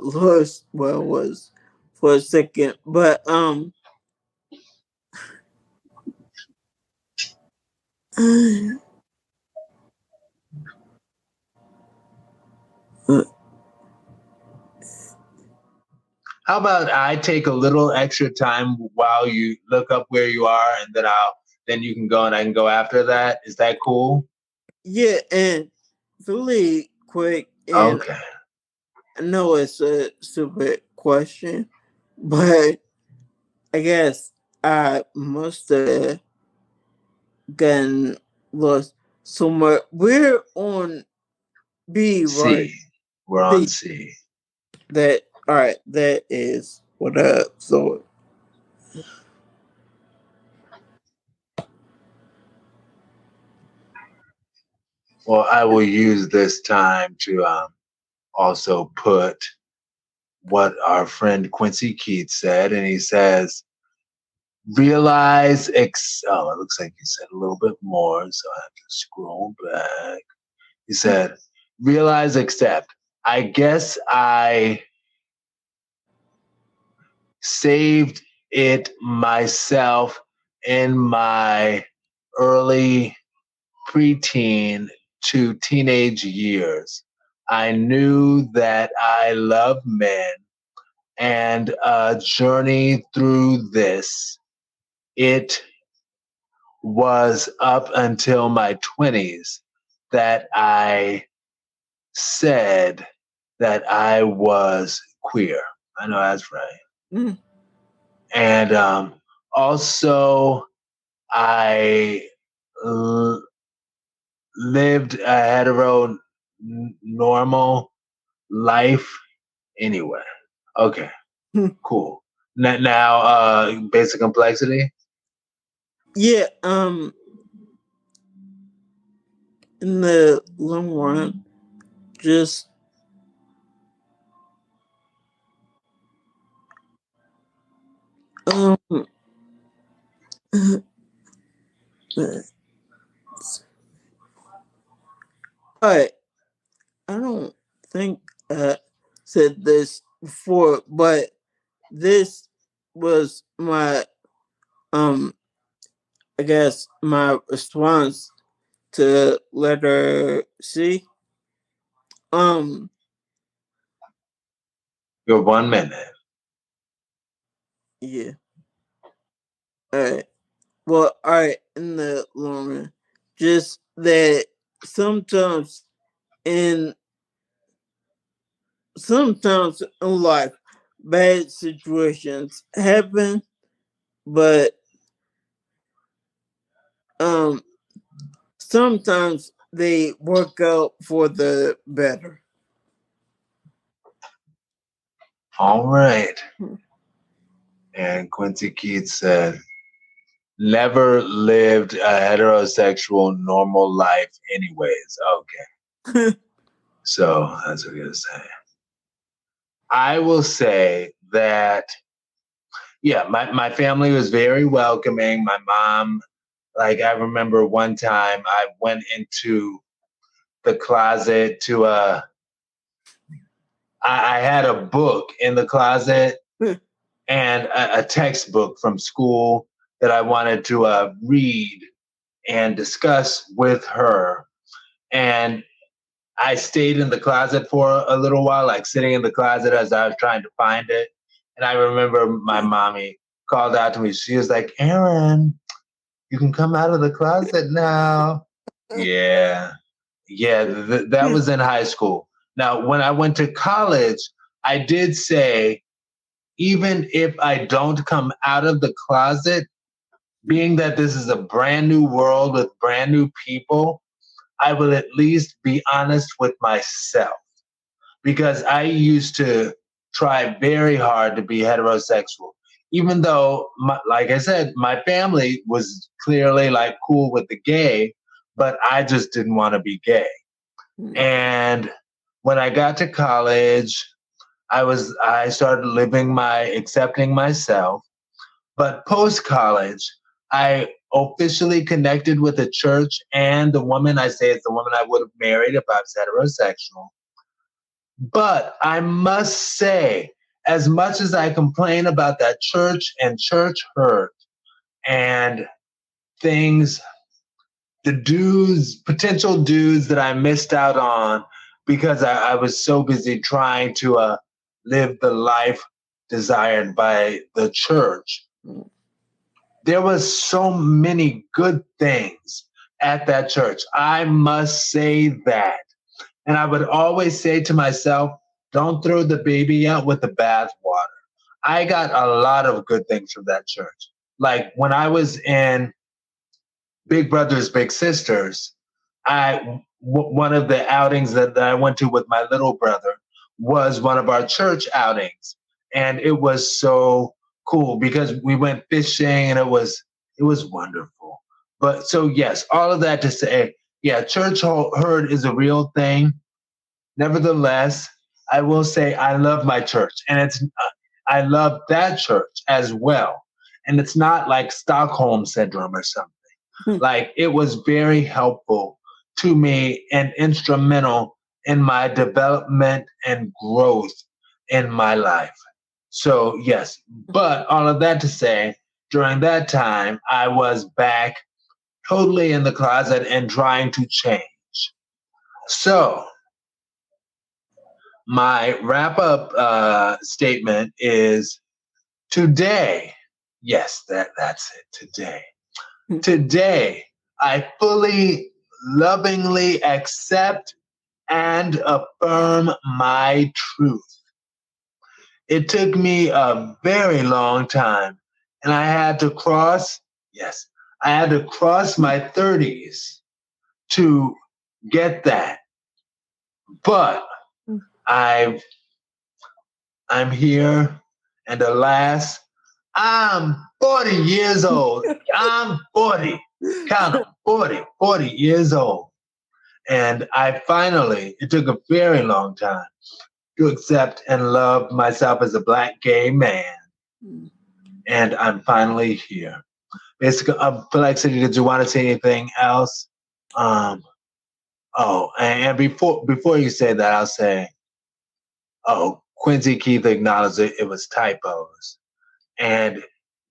lost where I was for a second, but how about I take a little extra time while you look up where you are, and then you can go and I can go after that. Is that cool? Yeah, and really quick. And okay. I know it's a stupid question, but I guess I must have gotten lost somewhere. We're on B, right? C. We're on C. All right, that is what I thought. Well, I will use this time to also put what our friend Quincy Keith said, and he says, realize, it looks like he said a little bit more, so I have to scroll back. He said, realize, accept. I guess I saved it myself in my early preteen to teenage years. I knew that I love men, and a journey through this. It was up until my 20s that I said that I was queer. I know that's right. And also, I lived a normal life anyway. Okay, cool. Now, basic complexity. Yeah. in the long run, just but I don't think I said this before, but this was my I guess my response to letter C. Your 1 minute. Yeah. Alright. Well, alright, in the long run. Just that sometimes in life bad situations happen, but sometimes they work out for the better. All right. And Quincy Keith said, never lived a heterosexual normal life anyways. Okay. So that's what I'm going to say. I will say that, yeah, my family was very welcoming. My mom, like, I remember one time I went into the closet to I had a book in the closet and a textbook from school that I wanted to read and discuss with her. And I stayed in the closet for a little while, like sitting in the closet as I was trying to find it. And I remember my mommy called out to me. She was like, Aaron, you can come out of the closet now. Yeah. That was in high school. Now, when I went to college, I did say, even if I don't come out of the closet, being that this is a brand new world with brand new people, I will at least be honest with myself. Because I used to try very hard to be heterosexual. Even though, like I said, my family was clearly like cool with the gay, but I just didn't want to be gay. And when I got to college, I started accepting myself. But post-college, I officially connected with the church, and the woman I say is the woman I would have married if I was heterosexual. But I must say, as much as I complain about that church and church hurt and things, potential dues that I missed out on because I was so busy trying to live the life desired by the church. There was so many good things at that church. I must say that. And I would always say to myself, don't throw the baby out with the bathwater. I got a lot of good things from that church. Like when I was in Big Brothers Big Sisters, one of the outings that I went to with my little brother was one of our church outings. And it was so cool because we went fishing and it was wonderful. But so yes, all of that to say, yeah, church hurt is a real thing. Nevertheless, I will say I love my church, and I love that church as well. And it's not like Stockholm syndrome or something. Like it was very helpful to me and instrumental in my development and growth in my life. So yes, but all of that to say, during that time, I was back totally in the closet and trying to change. So my wrap-up statement is today. Yes, that's it. Today. Today, I fully, lovingly accept and affirm my truth. It took me a very long time, and I had to cross my 30s to get that. But I'm here, and alas, I'm 40 years old. I'm 40. Count 'em, 40 years old. And it took a very long time to accept and love myself as a Black gay man. And I'm finally here. Basically, Flexity, did you want to say anything else? And before you say that, I'll say, Quincy Keith acknowledged it was typos. And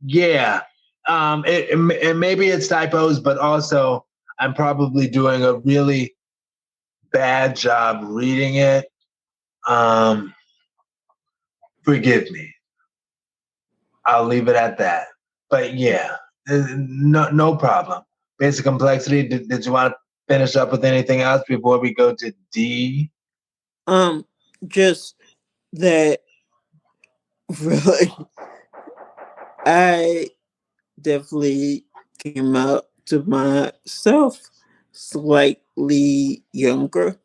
yeah, and maybe it's typos, but also I'm probably doing a really bad job reading it. Forgive me. I'll leave it at that. But yeah, no problem. Basic Complexity, did you want to finish up with anything else before we go to D? Just that really, I definitely came out to myself slightly younger.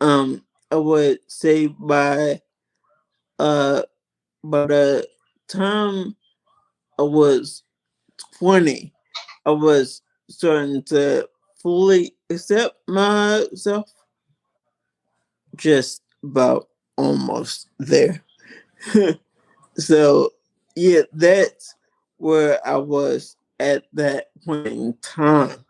I would say by the time I was 20, I was starting to fully accept myself. Just about almost there. So yeah, that's where I was at that point in time.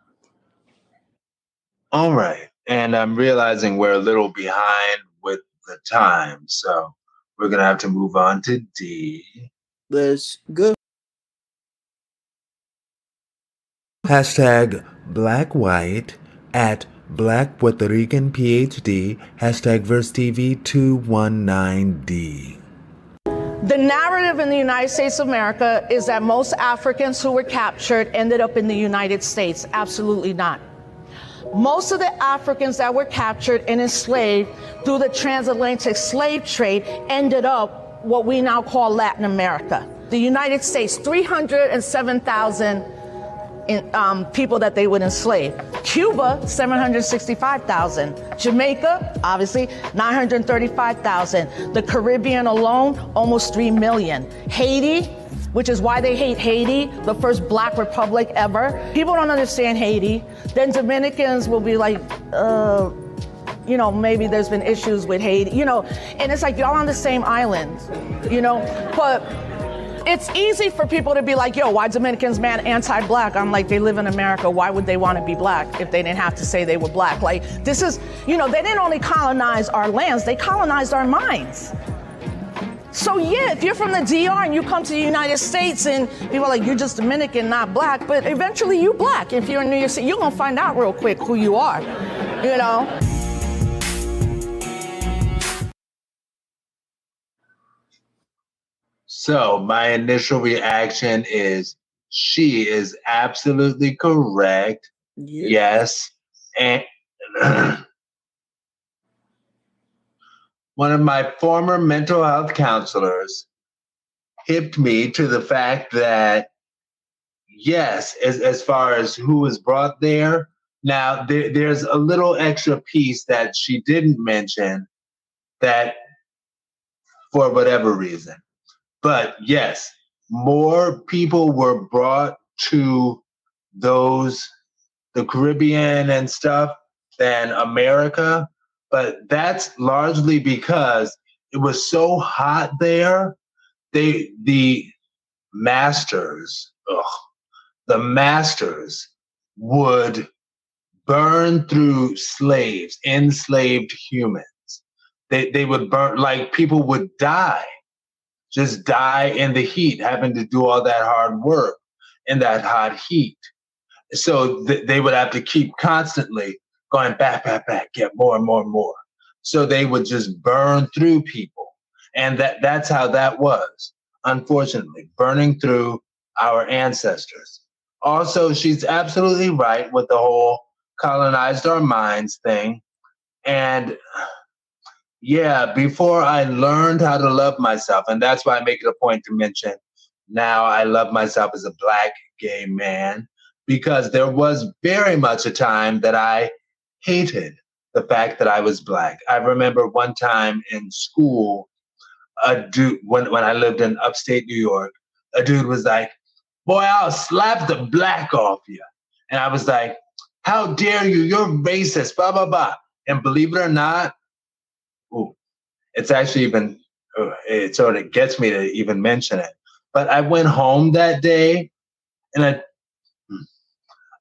All right. And I'm realizing we're a little behind with the time. So we're going to have to move on to D. Let's go. Hashtag Black White at Black Puerto Rican PhD. Hashtag VerseTV219D. The narrative in the United States of America is that most Africans who were captured ended up in the United States. Absolutely not. Most of the Africans that were captured and enslaved through the transatlantic slave trade ended up what we now call Latin America. The United States, 307,000 people that they would enslave. Cuba, 765,000. Jamaica, obviously, 935,000. The Caribbean alone, almost 3 million. Haiti, which is why they hate Haiti, the first Black republic ever. People don't understand Haiti. Then Dominicans will be like, maybe there's been issues with Haiti, and it's like y'all on the same island, but it's easy for people to be like, yo, why Dominicans mad anti-Black? I'm like, they live in America. Why would they want to be Black if they didn't have to say they were Black? Like, this is, they didn't only colonize our lands, they colonized our minds. So yeah, if you're from the DR and you come to the United States and people are like, you're just Dominican, not Black, but eventually you Black. If you're in New York City, you're gonna find out real quick who you are, So my initial reaction is she is absolutely correct. Yes. And one of my former mental health counselors hipped me to the fact that, yes, as far as who was brought there, now there's a little extra piece that she didn't mention that for whatever reason. But yes, more people were brought to the Caribbean and stuff than America. But that's largely because it was so hot there. The masters would burn through slaves, enslaved humans. They would burn, like people would die. Just die in the heat, having to do all that hard work in that hot heat. So they would have to keep constantly going back, get more and more and more. So they would just burn through people. And that's how that was, unfortunately, burning through our ancestors. Also, she's absolutely right with the whole colonized our minds thing. And yeah, before I learned how to love myself, and that's why I make it a point to mention now I love myself as a Black gay man, because there was very much a time that I hated the fact that I was Black. I remember one time in school, a dude, when I lived in upstate New York, a dude was like, boy, I'll slap the Black off you. And I was like, how dare you? You're racist, blah, blah, blah. And believe it or not, it's actually even, it sort of gets me to even mention it. But I went home that day and I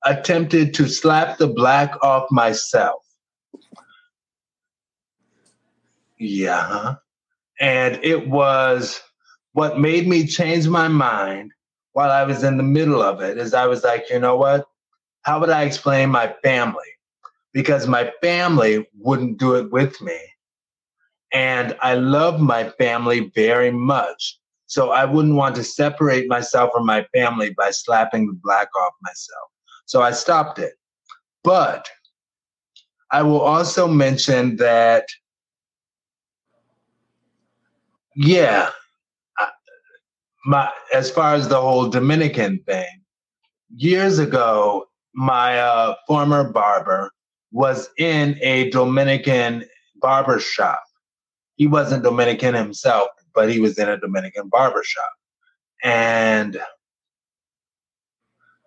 attempted to slap the black off myself. Yeah. And it was what made me change my mind while I was in the middle of it, is I was like, you know what? How would I explain my family? Because my family wouldn't do it with me. And I love my family very much. So I wouldn't want to separate myself from my family by slapping the black off myself. So I stopped it. But I will also mention that, yeah, as far as the whole Dominican thing, years ago, my former barber was in a Dominican barber shop. He wasn't Dominican himself, but he was in a Dominican barber shop. And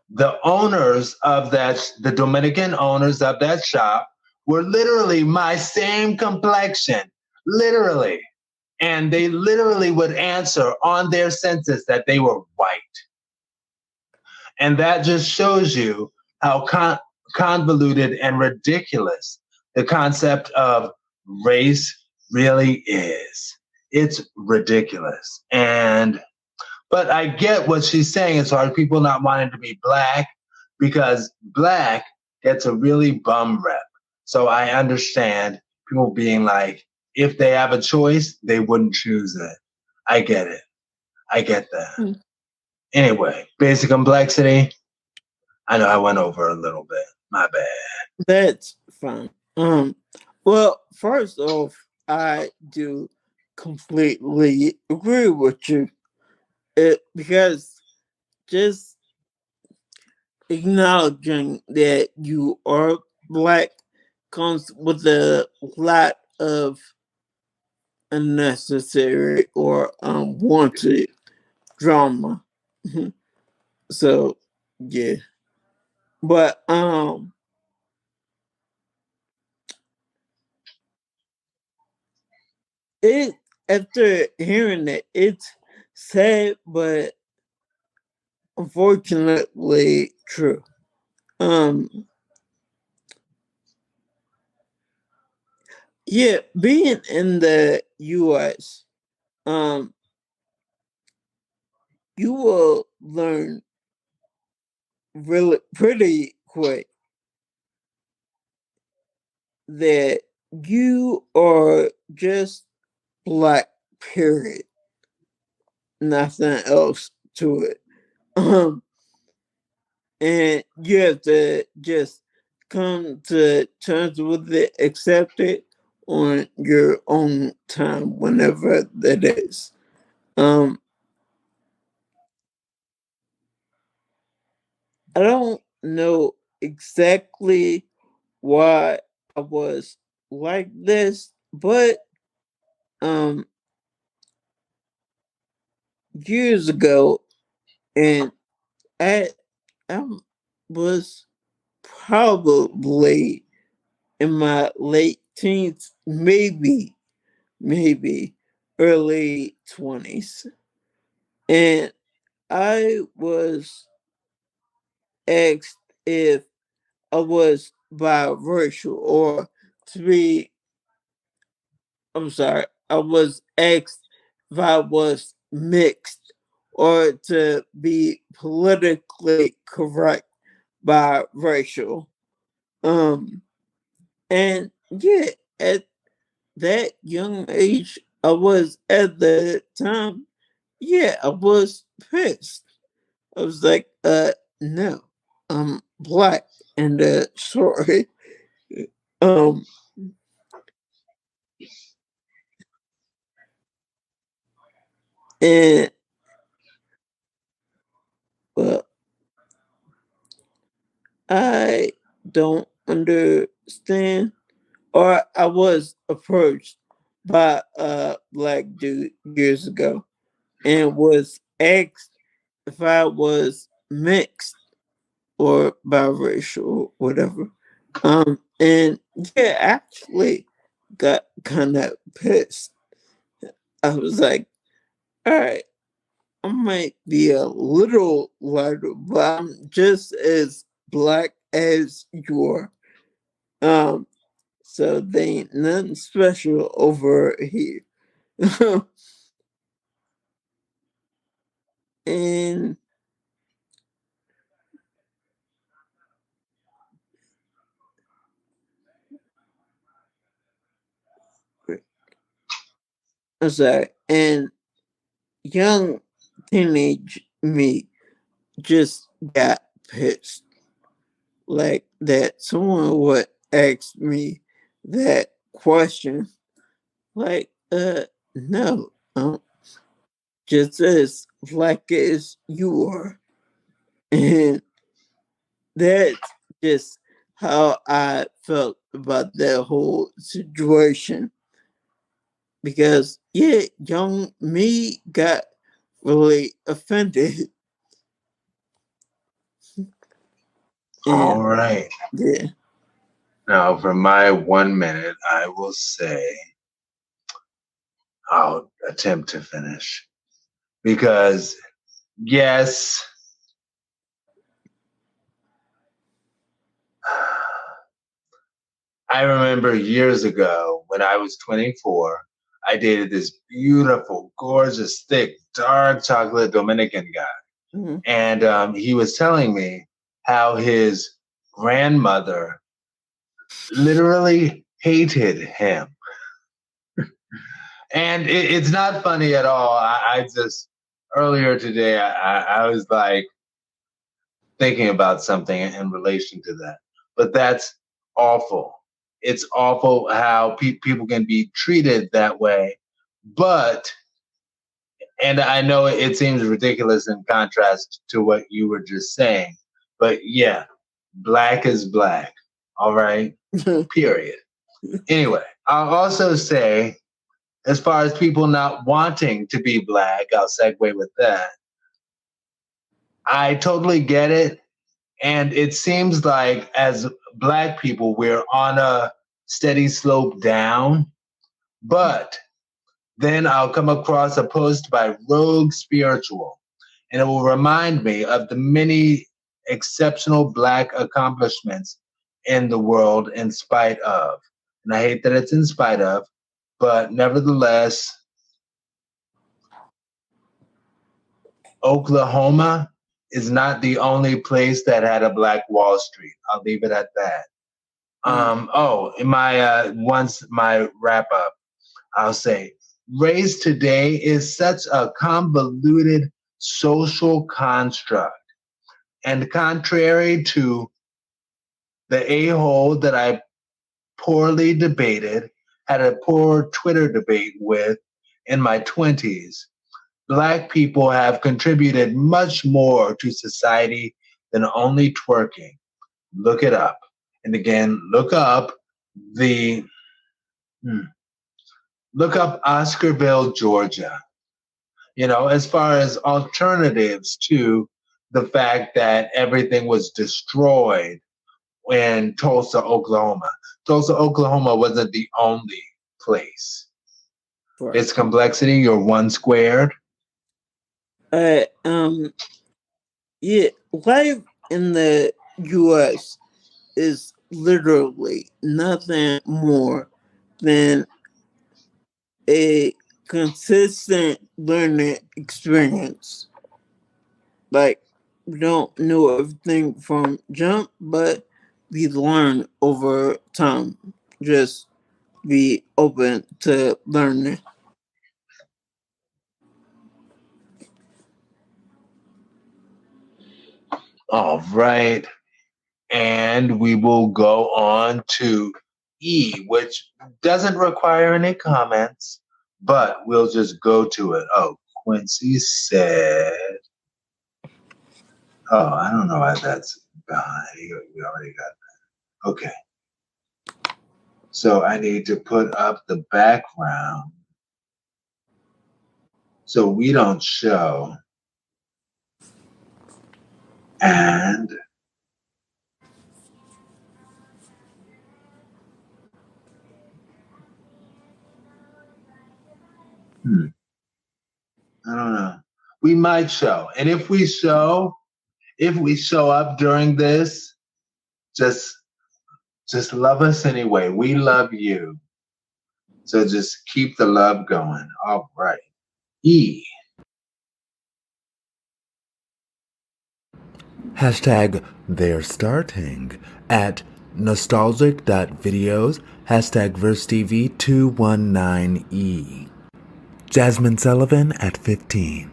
the Dominican owners of that shop were literally my same complexion, literally. And they literally would answer on their census that they were white. And that just shows you how convoluted and ridiculous the concept of race really is. It's ridiculous. But I get what she's saying as far as people not wanting to be black, because black gets a really bum rep. So I understand people being like, if they have a choice, they wouldn't choose it. I get it. I get that. Anyway, basic complexity. I know I went over a little bit. My bad. That's fine. Well, first off, I do completely agree with you. Because just acknowledging that you are black comes with a lot of unnecessary or unwanted drama. So yeah. But after hearing that, it's sad but unfortunately true. Yeah, being in the US, you will learn really pretty quick that you are just black, period. Nothing else to it. And you have to just come to terms with it, accept it on your own time, whenever that is. I don't know exactly why I was like this, but years ago, and I was probably in my late teens, maybe early 20s. And I was asked if I was biracial, or to be, I was asked if I was mixed, or to be politically correct, biracial. And yeah, at that young age, I was at the time, yeah, I was pissed. I was like, no, I'm black and sorry. And well, I don't understand, or I was approached by a black dude years ago and was asked if I was mixed or biracial, whatever. And yeah, actually got kind of pissed. I was like, all right, I might be a little lighter, but I'm just as black as you are. So they ain't nothing special over here. And I'm sorry, and young teenage me just got pissed. Like that someone would ask me that question. Like, no, just as black as you are. And that's just how I felt about that whole situation. Because, yeah, young me got really offended. All right. Yeah. Now, for my 1 minute, I will say I'll attempt to finish. Because, yes, I remember years ago when I was 24, I dated this beautiful, gorgeous, thick, dark chocolate Dominican guy. Mm-hmm. And he was telling me how his grandmother literally hated him. And it's not funny at all. I just, earlier today, I was like thinking about something in relation to that. But that's awful. It's awful how people can be treated that way. But, and I know it seems ridiculous in contrast to what you were just saying, but yeah, black is black. All right. Period. Anyway, I'll also say, as far as people not wanting to be black, I'll segue with that. I totally get it. And it seems like as black people, we're on a steady slope down. But then I'll come across a post by Rogue Spiritual, and it will remind me of the many exceptional black accomplishments in the world in spite of. And I hate that it's in spite of, but nevertheless, Oklahoma is not the only place that had a Black Wall Street. I'll leave it at that. In my once my wrap up, I'll say race today is such a convoluted social construct. And contrary to the a-hole that I poorly debated, had a poor Twitter debate with in my 20s, Black people have contributed much more to society than only twerking. Look it up. And again, look up Oscarville, Georgia. You know, as far as alternatives to the fact that everything was destroyed in Tulsa, Oklahoma. Tulsa, Oklahoma wasn't the only place. Right. Its complexity, you're one squared. Yeah, life in the U.S. is literally nothing more than a consistent learning experience. Like, we don't know everything from jump, but we learn over time. Just be open to learning. All right. And we will go on to E, which doesn't require any comments, but we'll just go to it. Oh, Quincy said, oh, I don't know why that's behind. We already got that. Okay. So I need to put up the background so we don't show. And we might show. And if we show up during this, just love us anyway. We love you. So just keep the love going. All right. E. Hashtag they're starting at nostalgic.videos. Hashtag VerseTV219E. Jasmine Sullivan at 15.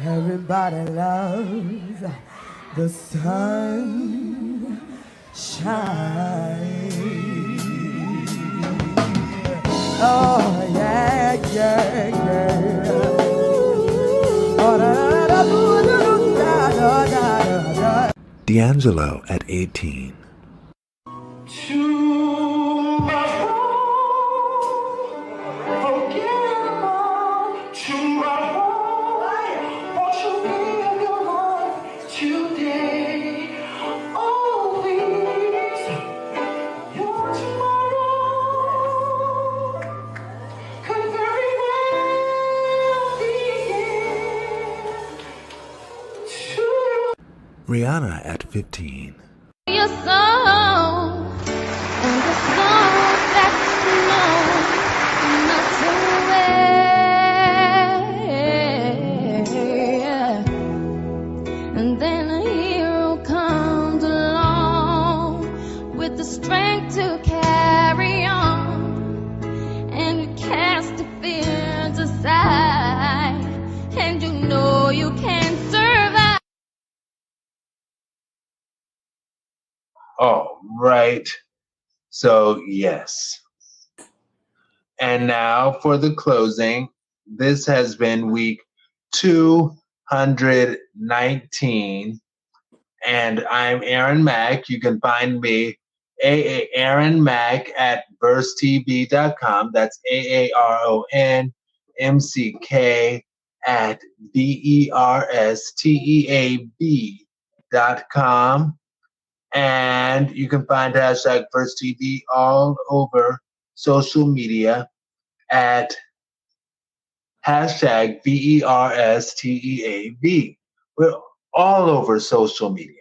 Everybody loves the sun shine. Oh yeah, yeah, yeah. Oh, da, D'Angelo at 18. Rihanna at 15. Your song and the song that you know not to wear. And then a hero comes along with the strength to carry on, and you cast the fears aside, and you know you can survive. All right. So, yes. And now for the closing. This has been week 219. And I'm Aaron Mack. You can find me, Aaron Mack, at versetv.com. That's AARONMCK at BERSTEAB.com. And you can find hashtag VerseTV all over social media at hashtag VERSTEAB. We're all over social media.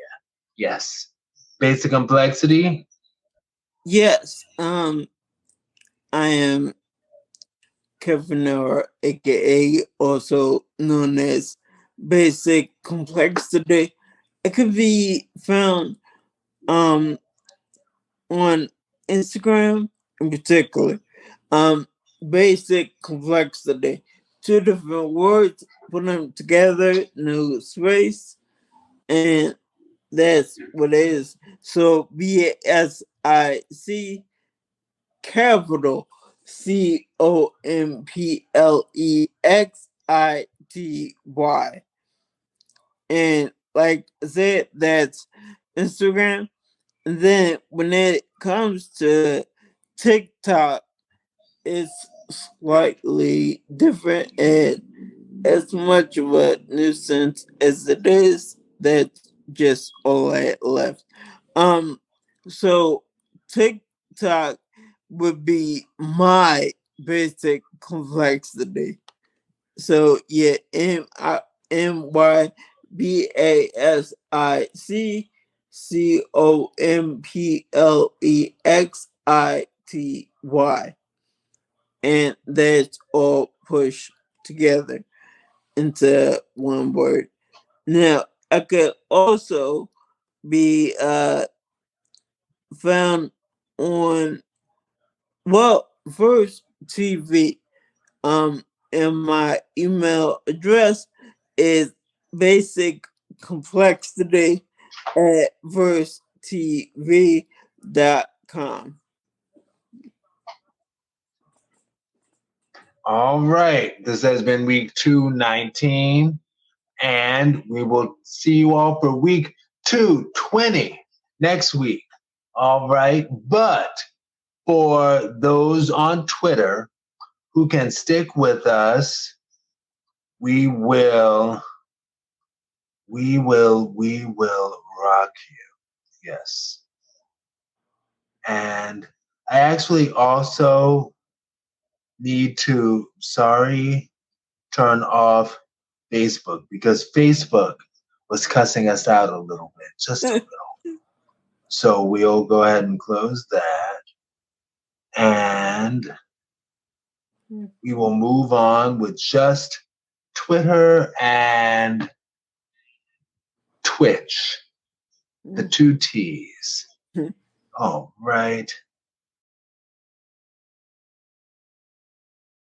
Yes. Basic Complexity. Yes. I am Kevin Noah, aka also known as Basic Complexity. It can be found on Instagram in particular. Basic Complexity. 2 different words, put them together, no space, and that's what it is. So BASIC capital COMPLEXITY. And like I said, that's Instagram. And then when it comes to TikTok, it's slightly different, and as much of a nuisance as it is, that's just all I had left. So TikTok would be my Basic Complexity. So yeah, MYBASICOMPLEXITY. And that's all pushed together into one word. Now, I could also be found on, Verse TV. And my email address is basiccomplexity@versetv.com. All right. This has been week 219. And we will see you all for week 220 next week. All right. But for those on Twitter who can stick with us, we will rock you. Yes. And I actually also need to, turn off Facebook because Facebook was cussing us out a little bit, just a little. So we'll go ahead and close that. And we will move on with just Twitter and Twitch, the two T's. All right.